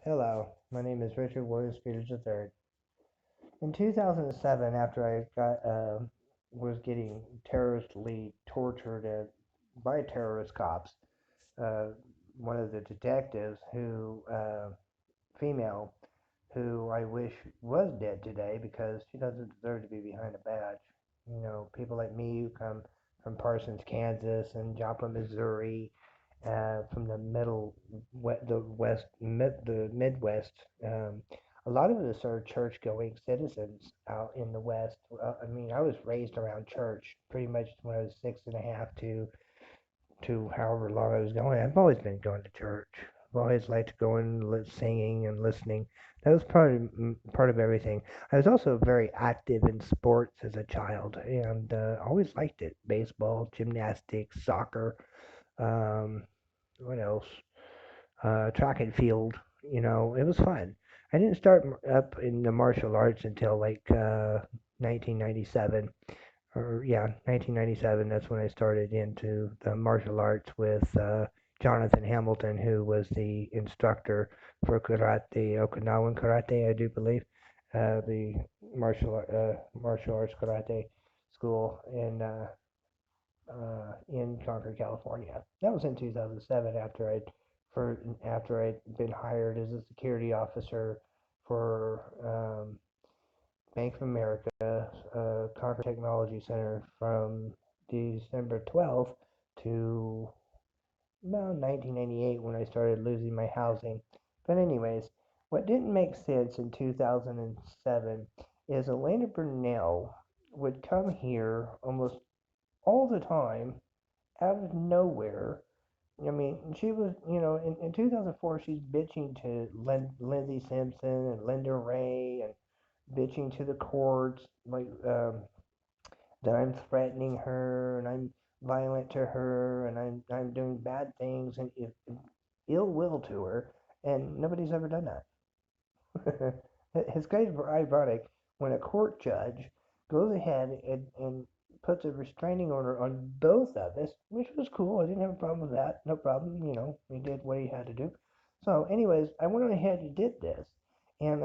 Hello, my name is Richard Williams Peters III. In 2007, after was getting terroristly tortured by terrorist cops, uh, one of the detectives female, who I wish was dead today because she doesn't deserve to be behind a badge. You know, people like me who come from Parsons, Kansas, and Joplin, Missouri, from the Midwest. A lot of us are church-going citizens out in the West. I mean, I was raised around church pretty much when I was 6 and a half to however long I was going. I've always been going to church. I've always liked to go and singing and listening. That was part of everything. I was also very active in sports as a child, and always liked it. Baseball, gymnastics, soccer. Um, what else? Track and field. You know, it was fun. I didn't start up in the martial arts until like 1997 or yeah, 1997. That's when I started into the martial arts with Jonathan Hamilton, who was the instructor for karate, Okinawan karate, I do believe, the martial arts karate school in Concord, California. That was in 2007 after I'd been hired as a security officer for Bank of America, Concord Technology Center from December 12th to about 1998 when I started losing my housing. But anyways, what didn't make sense in 2007 is Elena Bernal would come here almost all the time out of nowhere. I mean, she was, in 2004, she's bitching to Lindsey Simpson and Linda Ray and bitching to the courts, like, that I'm threatening her and I'm violent to her and I'm doing bad things and ill will to her, and nobody's ever done that. It's kind of ironic when a court judge goes ahead and puts a restraining order on both of us, which was cool. I didn't have a problem with that. No problem. He did what he had to do. So, anyways, I went ahead and did this, and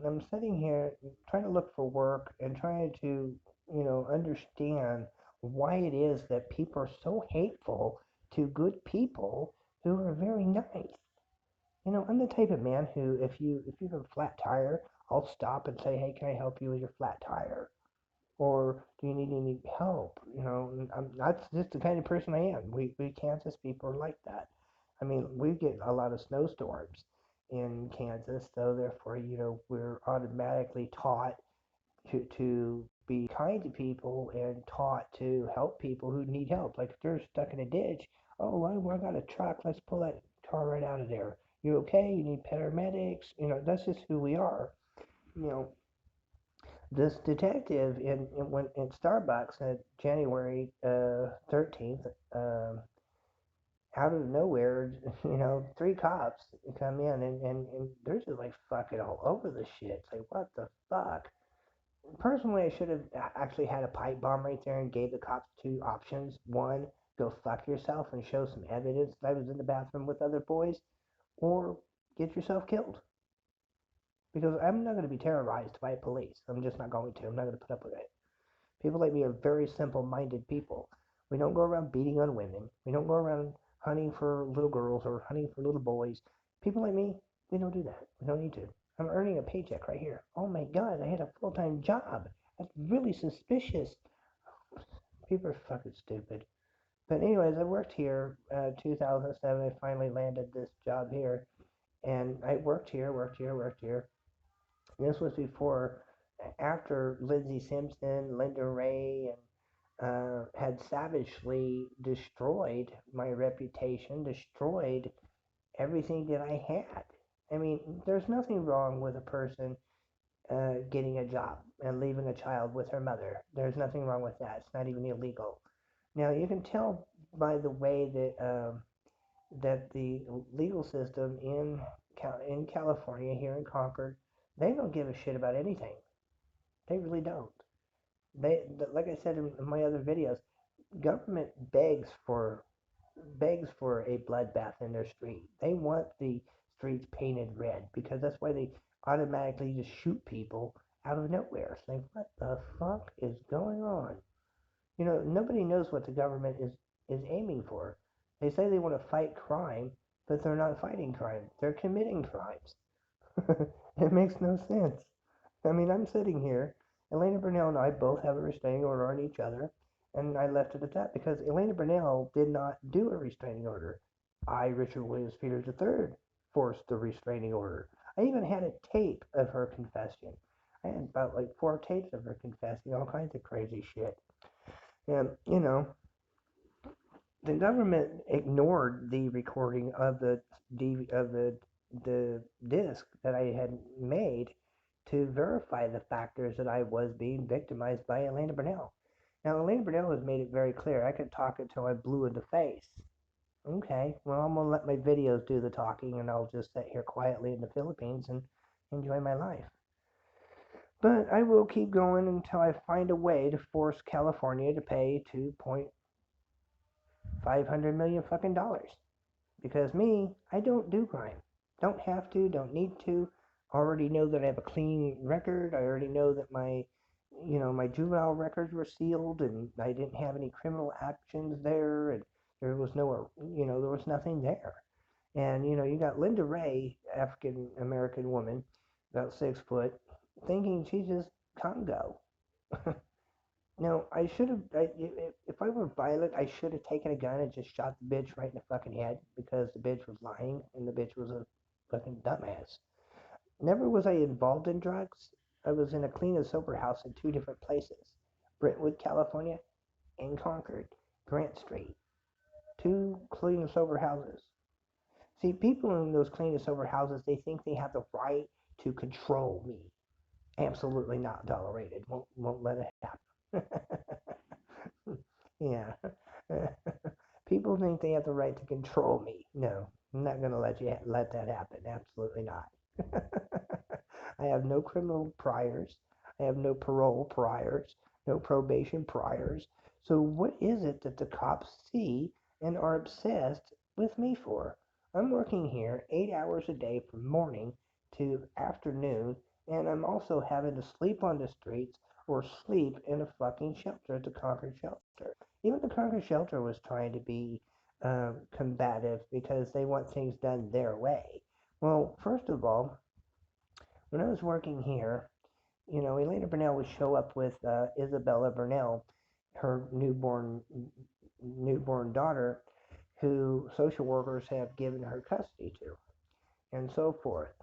I'm sitting here trying to look for work and trying to, understand why it is that people are so hateful to good people who are very nice. I'm the type of man who, if you have a flat tire, I'll stop and say, "Hey, can I help you with your flat tire?" Or do you need any help? That's just the kind of person I am. We Kansas people are like that. I mean, we get a lot of snowstorms in Kansas, so therefore, we're automatically taught to be kind to people and taught to help people who need help. Like if they're stuck in a ditch, oh, I got a truck. Let's pull that car right out of there. You okay? You need paramedics. That's just who we are. You know, this detective in Starbucks on January 13th, out of nowhere, three cops come in and they're just like fucking all over the shit. It's like, what the fuck? Personally, I should have actually had a pipe bomb right there and gave the cops two options. One, go fuck yourself and show some evidence that I was in the bathroom with other boys, or get yourself killed. Because I'm not going to be terrorized by police. I'm just not going to. I'm not going to put up with it. People like me are very simple-minded people. We don't go around beating on women. We don't go around hunting for little girls or hunting for little boys. People like me, we don't do that. We don't need to. I'm earning a paycheck right here. Oh my God, I had a full-time job. That's really suspicious. People are fucking stupid. But anyways, I worked here 2007. I finally landed this job here. And I worked here, worked here, worked here. This was after Lindsey Simpson, Linda Ray, and had savagely destroyed my reputation, destroyed everything that I had. I mean, there's nothing wrong with a person getting a job and leaving a child with her mother. There's nothing wrong with that. It's not even illegal. Now, you can tell by the way that the legal system in California, here in Concord, they don't give a shit about anything. They really don't. Like I said in my other videos, government begs for a bloodbath in their street. They want the streets painted red, because that's why they automatically just shoot people out of nowhere. It's like, what the fuck is going on? Nobody knows what the government is aiming for. They say they want to fight crime, but they're not fighting crime. They're committing crimes. It makes no sense. I mean, I'm sitting here. Elena Bernal and I both have a restraining order on each other, and I left it at that because Elena Bernal did not do a restraining order. I, Richard Williams Peters III, forced the restraining order. I even had a tape of her confession. I had about like 4 tapes of her confessing all kinds of crazy shit. And, the government ignored the recording of the disc that I had made to verify the factors that I was being victimized by Elena Bernal. Now, Elena Bernal has made it very clear I could talk until I blew in the face. Okay, well, I'm going to let my videos do the talking, and I'll just sit here quietly in the Philippines and enjoy my life. But I will keep going until I find a way to force California to pay $2.5 million fucking dollars. Because me, I don't do crime. Don't have to, don't need to. Already know that I have a clean record. I already know that my juvenile records were sealed and I didn't have any criminal actions there, and there was there was nothing there. And, you got Linda Ray, African American woman, about 6 foot, thinking she's just Congo. No, I should have. If I were violent, I should have taken a gun and just shot the bitch right in the fucking head because the bitch was lying and the bitch was a fucking dumbass. Never was I involved in drugs. I was in a clean and sober house in 2 different places: Brentwood, California, and Concord, Grant Street. 2 clean and sober houses. See, people in those clean and sober houses, they think they have the right to control me. Absolutely not tolerated. Won't let it happen. Yeah. People think they have the right to control me. No, I'm not going to let that happen. Absolutely not. I have no criminal priors. I have no parole priors, no probation priors. So what is it that the cops see and are obsessed with me for? I'm working here 8 hours a day from morning to afternoon, and I'm also having to sleep on the streets or sleep in a fucking shelter at the Concord shelter. Even the Concord shelter was trying to be combative because they want things done their way. Well, first of all, when I was working here, Elena Bernal would show up with Isabella Bernal, her newborn daughter, who social workers have given her custody to, and so forth.